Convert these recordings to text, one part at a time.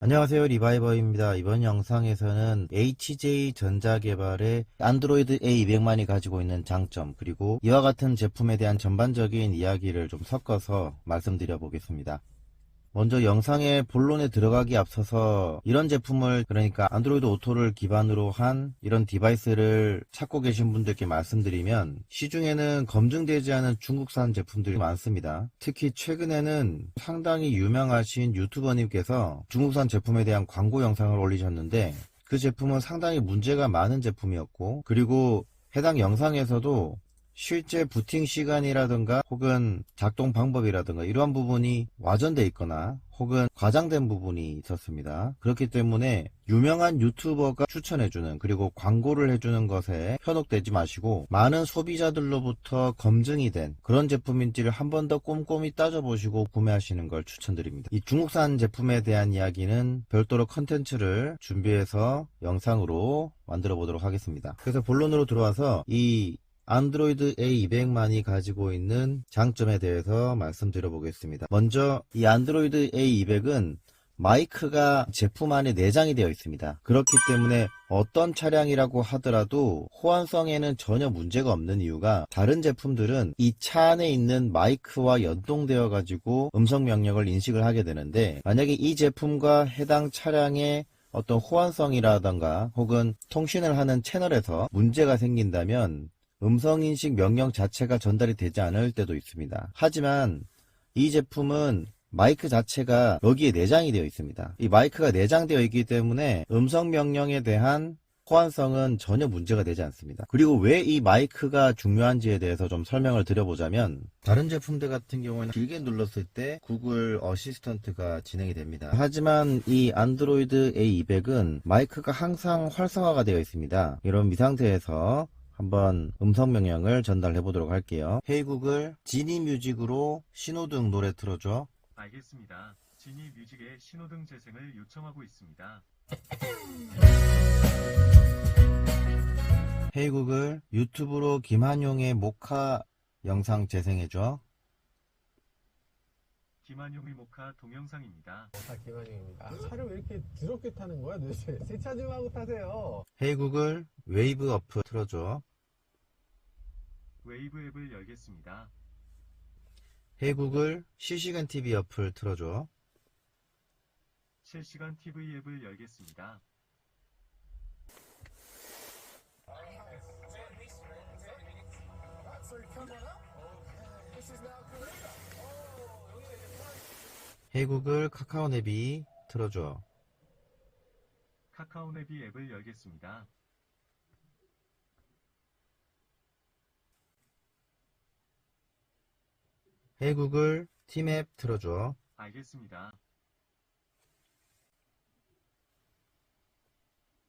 안녕하세요, 리바이버입니다. 이번 영상에서는 HJ전자개발의 안드로이드 A200만이 가지고 있는 장점, 그리고 이와 같은 제품에 대한 전반적인 이야기를 좀 섞어서 말씀드려 보겠습니다. 먼저 영상의 본론에 들어가기 앞서서 이런 제품을, 그러니까 안드로이드 오토를 기반으로 한 이런 디바이스를 찾고 계신 분들께 말씀드리면, 시중에는 검증되지 않은 중국산 제품들이 많습니다. 특히 최근에는 상당히 유명하신 유튜버님께서 중국산 제품에 대한 광고 영상을 올리셨는데, 그 제품은 상당히 문제가 많은 제품이었고, 그리고 해당 영상에서도 실제 부팅 시간이라든가 혹은 작동 방법이라든가 이러한 부분이 와전되어 있거나 혹은 과장된 부분이 있었습니다. 그렇기 때문에 유명한 유튜버가 추천해주는, 그리고 광고를 해주는 것에 현혹되지 마시고 많은 소비자들로부터 검증이 된 그런 제품인지를 한 번 더 꼼꼼히 따져보시고 구매하시는 걸 추천드립니다. 이 중국산 제품에 대한 이야기는 별도로 컨텐츠를 준비해서 영상으로 만들어 보도록 하겠습니다. 그래서 본론으로 들어와서 이 안드로이드 A200만이 가지고 있는 장점에 대해서 말씀드려 보겠습니다. 먼저 이 안드로이드 A200은 마이크가 제품 안에 내장이 되어 있습니다. 그렇기 때문에 어떤 차량이라고 하더라도 호환성에는 전혀 문제가 없는 이유가, 다른 제품들은 이 차 안에 있는 마이크와 연동되어 가지고 음성 명령을 인식을 하게 되는데, 만약에 이 제품과 해당 차량의 어떤 호환성이라던가 혹은 통신을 하는 채널에서 문제가 생긴다면 음성인식 명령 자체가 전달이 되지 않을 때도 있습니다. 하지만 이 제품은 마이크 자체가 여기에 내장이 되어 있습니다. 이 마이크가 내장되어 있기 때문에 음성 명령에 대한 호환성은 전혀 문제가 되지 않습니다. 그리고 왜 이 마이크가 중요한지에 대해서 좀 설명을 드려보자면, 다른 제품들 같은 경우에는 길게 눌렀을 때 구글 어시스턴트가 진행이 됩니다. 하지만 이 안드로이드 A200은 마이크가 항상 활성화가 되어 있습니다. 이런 상태에서 한번 음성 명령을 전달해 보도록 할게요. 헤이 구글, 지니 뮤직으로 신호등 노래 틀어줘. 알겠습니다. 지니 뮤직의 신호등 재생을 요청하고 있습니다. 헤이 구글, 유튜브로 김한용의 모카 영상 재생해줘. 김한용의 모카 동영상입니다. 김한영입니다. 차를 왜 이렇게 더럽게 타는 거야 도대체? 세차 좀 하고 타세요. 헤이 구글, 웨이브 어프 틀어줘. 웨이브 앱을 열겠습니다. 헤이 구글, 실시간 TV 어플 틀어줘. 실시간 TV 앱을 열겠습니다. 헤이 구글, 카카오 내비 틀어줘. 카카오 내비 앱을 열겠습니다. 헤이 구글, 팀앱 틀어줘. 알겠습니다.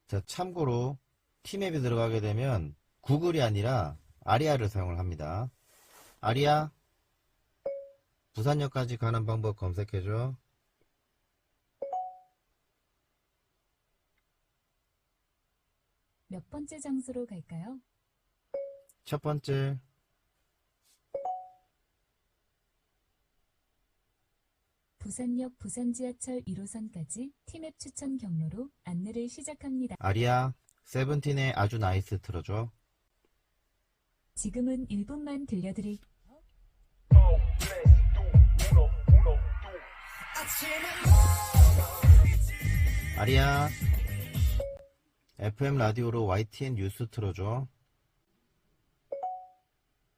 자, 참고로 팀앱에 들어가게 되면 구글이 아니라 아리아를 사용을 합니다. 아리아, 부산역까지 가는 방법 검색해줘. 몇 번째 장소로 갈까요? 첫 번째, 부산역 부산지하철 1호선까지 팀앱 추천 경로로 안내를 시작합니다. 아리아, 세븐틴의 아주 나이스 틀어줘. 지금은 1분만 들려드릴게요. 아리아, FM 라디오로 YTN 뉴스 틀어줘.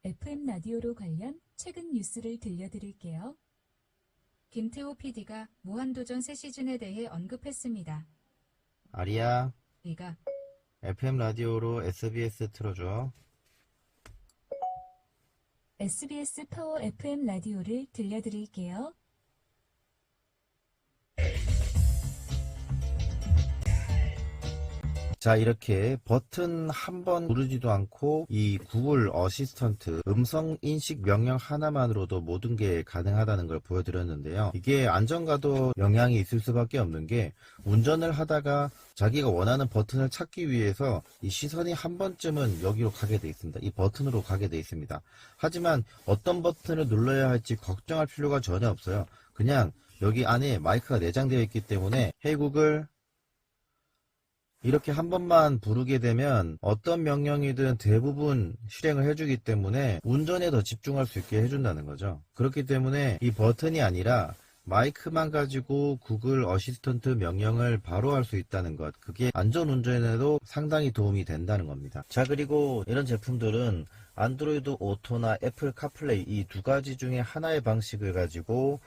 FM 라디오로 관련 최근 뉴스를 들려드릴게요. 김태호 PD가 무한도전 새 시즌에 대해 언급했습니다. 아리아, 이가 FM 라디오로 SBS 틀어줘. SBS 파워 FM 라디오를 들려드릴게요. 자, 이렇게 버튼 한 번 누르지도 않고 이 구글 어시스턴트 음성 인식 명령 하나만으로도 모든 게 가능하다는 걸 보여드렸는데요. 이게 안전과도 영향이 있을 수밖에 없는 게, 운전을 하다가 자기가 원하는 버튼을 찾기 위해서 이 시선이 한 번쯤은 여기로 가게 돼 있습니다. 이 버튼으로 가게 돼 있습니다. 하지만 어떤 버튼을 눌러야 할지 걱정할 필요가 전혀 없어요. 그냥 여기 안에 마이크가 내장되어 있기 때문에 헤이 구글 이렇게 한 번만 부르게 되면 어떤 명령이든 대부분 실행을 해주기 때문에 운전에 더 집중할 수 있게 해준다는 거죠. 그렇기 때문에 이 버튼이 아니라 마이크만 가지고 구글 어시스턴트 명령을 바로 할 수 있다는 것, 그게 안전운전에도 상당히 도움이 된다는 겁니다. 자, 그리고 이런 제품들은 안드로이드 오토나 애플 카플레이 이 두 가지 중에 하나의 방식을 가지고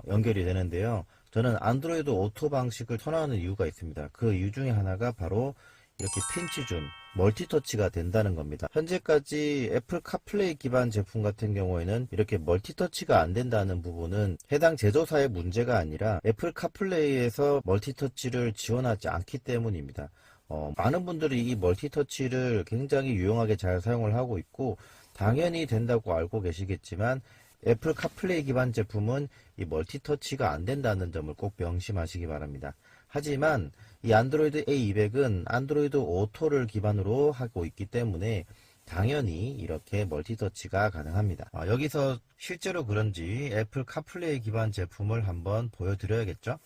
연결이 되는데요. 저는 안드로이드 오토 방식을 선호하는 이유가 있습니다. 그 이유 중에 하나가 바로 이렇게 핀치줌, 멀티터치가 된다는 겁니다. 현재까지 애플 카플레이 기반 제품 같은 경우에는 이렇게 멀티터치가 안 된다는 부분은 해당 제조사의 문제가 아니라 애플 카플레이에서 멀티터치를 지원하지 않기 때문입니다. 많은 분들이 이 멀티터치를 굉장히 유용하게 잘 사용을 하고 있고 당연히 된다고 알고 계시겠지만 애플 카플레이 기반 제품은 이 멀티터치가 안 된다는 점을 꼭 명심하시기 바랍니다. 하지만 이 안드로이드 A200은 안드로이드 오토를 기반으로 하고 있기 때문에 당연히 이렇게 멀티터치가 가능합니다. 여기서 실제로 그런지 애플 카플레이 기반 제품을 한번 보여드려야겠죠?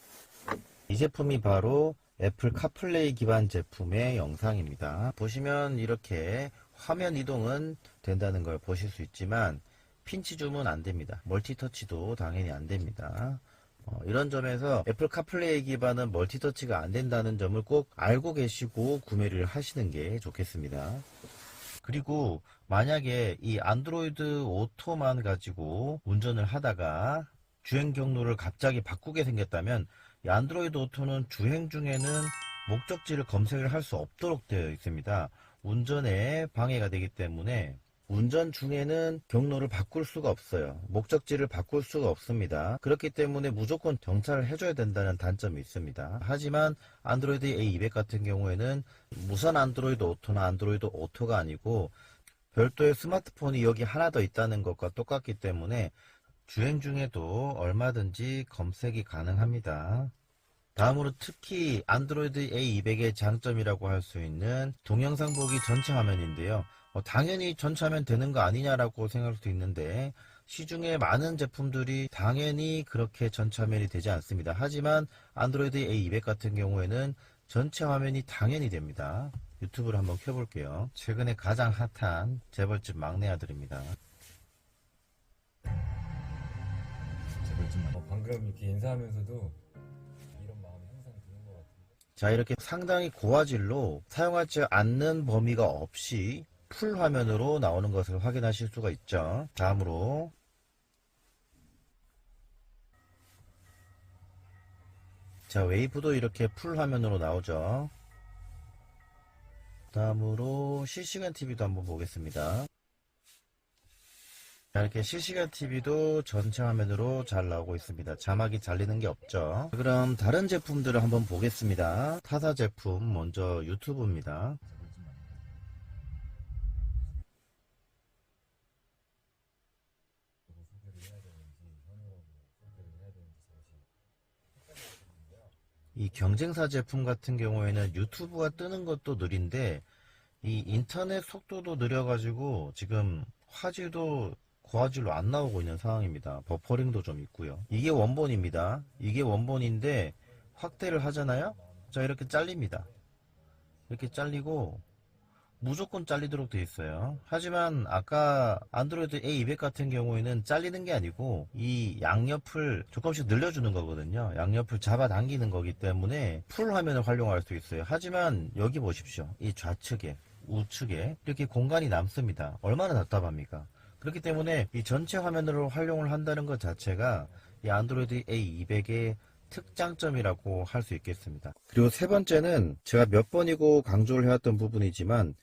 이 제품이 바로 애플 카플레이 기반 제품의 영상입니다. 보시면 이렇게 화면 이동은 된다는 걸 보실 수 있지만 핀치줌은 안 됩니다. 멀티터치도 당연히 안 됩니다. 이런 점에서 애플 카플레이 기반은 멀티터치가 안 된다는 점을 꼭 알고 계시고 구매를 하시는 게 좋겠습니다. 그리고 만약에 이 안드로이드 오토만 가지고 운전을 하다가 주행 경로를 갑자기 바꾸게 생겼다면 이 안드로이드 오토는 주행 중에는 목적지를 검색을 할 수 없도록 되어 있습니다. 운전에 방해가 되기 때문에 운전 중에는 경로를 바꿀 수가 없어요. 목적지를 바꿀 수가 없습니다. 그렇기 때문에 무조건 정차를 해줘야 된다는 단점이 있습니다. 하지만 안드로이드 A200 같은 경우에는 무선 안드로이드 오토나 안드로이드 오토가 아니고 별도의 스마트폰이 여기 하나 더 있다는 것과 똑같기 때문에 주행 중에도 얼마든지 검색이 가능합니다. 다음으로 특히 안드로이드 A200의 장점이라고 할 수 있는 동영상 보기 전체 화면인데요. 당연히 전체 화면 되는 거 아니냐라고 생각할 수도 있는데 시중에 많은 제품들이 당연히 그렇게 전체 화면이 되지 않습니다. 하지만 안드로이드 A200 같은 경우에는 전체 화면이 당연히 됩니다. 유튜브를 한번 켜볼게요. 최근에 가장 핫한 재벌집 막내 아들입니다. 방금 이렇게 인사하면서도 이런 마음이 항상 드는 것 같은데. 자, 이렇게 상당히 고화질로 사용하지 않는 범위가 없이 풀 화면으로 나오는 것을 확인하실 수가 있죠. 다음으로 자, 웨이브도 이렇게 풀 화면으로 나오죠. 다음으로 실시간 TV도 한번 보겠습니다. 자, 이렇게 실시간 TV도 전체 화면으로 잘 나오고 있습니다. 자막이 잘리는 게 없죠. 그럼 다른 제품들을 한번 보겠습니다. 타사 제품 먼저 유튜브입니다. 이 경쟁사 제품 같은 경우에는 유튜브가 뜨는 것도 느린데 이 인터넷 속도도 느려가지고 지금 화질도 고화질로 안 나오고 있는 상황입니다. 버퍼링도 좀 있고요. 이게 원본입니다. 이게 원본인데 확대를 하잖아요. 자, 이렇게 잘립니다. 이렇게 잘리고 무조건 잘리도록 되어 있어요. 하지만 아까 안드로이드 A200 같은 경우에는 잘리는 게 아니고 이 양옆을 조금씩 늘려주는 거거든요. 양옆을 잡아당기는 거기 때문에 풀 화면을 활용할 수 있어요. 하지만 여기 보십시오. 이 좌측에 우측에 이렇게 공간이 남습니다. 얼마나 답답합니까? 그렇기 때문에 이 전체 화면으로 활용을 한다는 것 자체가 이 안드로이드 A200의 특장점이라고 할 수 있겠습니다. 그리고 세 번째는 제가 몇 번이고 강조를 해왔던 부분이지만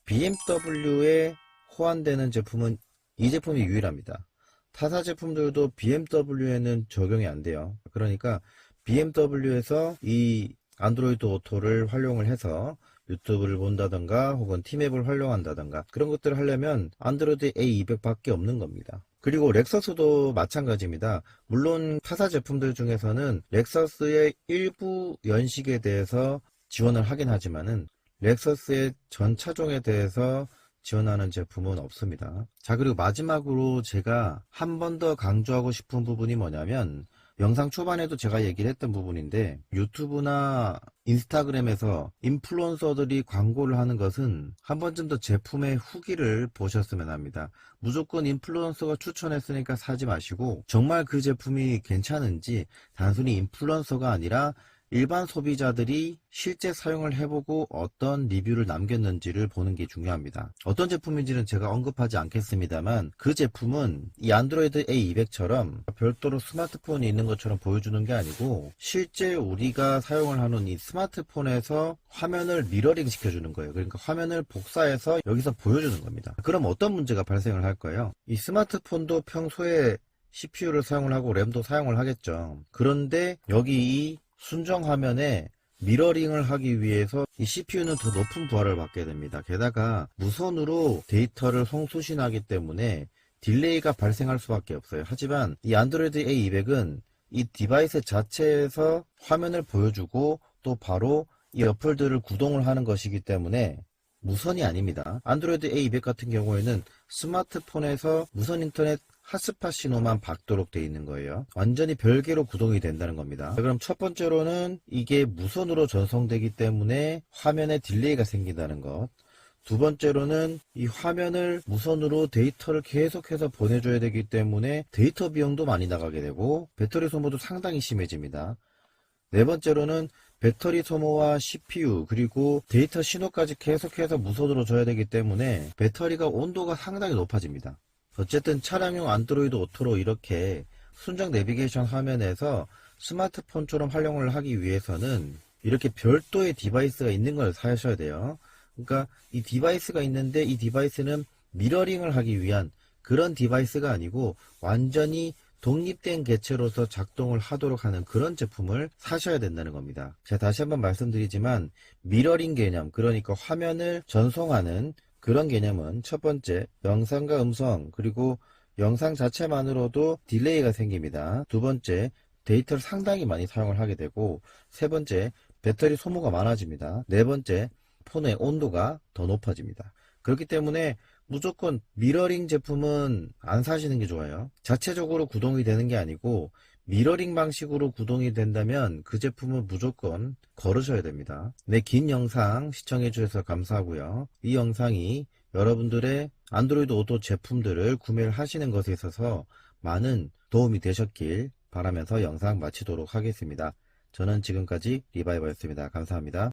BMW에 호환되는 제품은 이 제품이 유일합니다. 타사 제품들도 BMW에는 적용이 안 돼요. 그러니까 BMW에서 이 안드로이드 오토를 활용을 해서 유튜브를 본다던가 혹은 티맵을 활용한다던가 그런 것들을 하려면 안드로이드 A200 밖에 없는 겁니다. 그리고 렉서스도 마찬가지입니다. 물론 타사 제품들 중에서는 렉서스의 일부 연식에 대해서 지원을 하긴 하지만은 렉서스의 전 차종에 대해서 지원하는 제품은 없습니다. 자, 그리고 마지막으로 제가 한 번 더 강조하고 싶은 부분이 뭐냐면 영상 초반에도 제가 얘기를 했던 부분인데 유튜브나 인스타그램에서 인플루언서들이 광고를 하는 것은 한 번쯤 더 제품의 후기를 보셨으면 합니다. 무조건 인플루언서가 추천했으니까 사지 마시고 정말 그 제품이 괜찮은지 단순히 인플루언서가 아니라 일반 소비자들이 실제 사용을 해보고 어떤 리뷰를 남겼는지를 보는 게 중요합니다. 어떤 제품인지는 제가 언급하지 않겠습니다만 그 제품은 이 안드로이드 A200처럼 별도로 스마트폰이 있는 것처럼 보여주는 게 아니고 실제 우리가 사용을 하는 이 스마트폰에서 화면을 미러링 시켜주는 거예요. 그러니까 화면을 복사해서 여기서 보여주는 겁니다. 그럼 어떤 문제가 발생을 할까요? 이 스마트폰도 평소에 CPU를 사용을 하고 램도 사용을 하겠죠. 그런데 여기 이 순정 화면에 미러링을 하기 위해서 이 CPU는 더 높은 부하를 받게 됩니다. 게다가 무선으로 데이터를 송수신하기 때문에 딜레이가 발생할 수밖에 없어요. 하지만 이 안드로이드 A200은 이 디바이스 자체에서 화면을 보여주고 또 바로 이 어플들을 구동을 하는 것이기 때문에 무선이 아닙니다. 안드로이드 A200 같은 경우에는 스마트폰에서 무선 인터넷 핫스팟 신호만 받도록 되어 있는 거예요. 완전히 별개로 구동이 된다는 겁니다. 그럼 첫 번째로는 이게 무선으로 전송되기 때문에 화면에 딜레이가 생긴다는 것. 두 번째로는 이 화면을 무선으로 데이터를 계속해서 보내줘야 되기 때문에 데이터 비용도 많이 나가게 되고 배터리 소모도 상당히 심해집니다. 네 번째로는 배터리 소모와 CPU 그리고 데이터 신호까지 계속해서 무선으로 줘야 되기 때문에 배터리가 온도가 상당히 높아집니다. 어쨌든 차량용 안드로이드 오토로 이렇게 순정 내비게이션 화면에서 스마트폰처럼 활용을 하기 위해서는 이렇게 별도의 디바이스가 있는 걸 사셔야 돼요. 그러니까 이 디바이스가 있는데 이 디바이스는 미러링을 하기 위한 그런 디바이스가 아니고 완전히 독립된 개체로서 작동을 하도록 하는 그런 제품을 사셔야 된다는 겁니다. 제가 다시 한번 말씀드리지만 미러링 개념, 그러니까 화면을 전송하는 그런 개념은 첫 번째, 영상과 음성 그리고 영상 자체만으로도 딜레이가 생깁니다. 두 번째, 데이터를 상당히 많이 사용을 하게 되고 세 번째, 배터리 소모가 많아집니다. 네 번째, 폰의 온도가 더 높아집니다. 그렇기 때문에 무조건 미러링 제품은 안 사시는 게 좋아요. 자체적으로 구동이 되는 게 아니고 미러링 방식으로 구동이 된다면 그 제품은 무조건 걸으셔야 됩니다. 네, 긴 영상 시청해 주셔서 감사하고요. 이 영상이 여러분들의 안드로이드 오토 제품들을 구매를 하시는 것에 있어서 많은 도움이 되셨길 바라면서 영상 마치도록 하겠습니다. 저는 지금까지 리바이버였습니다. 감사합니다.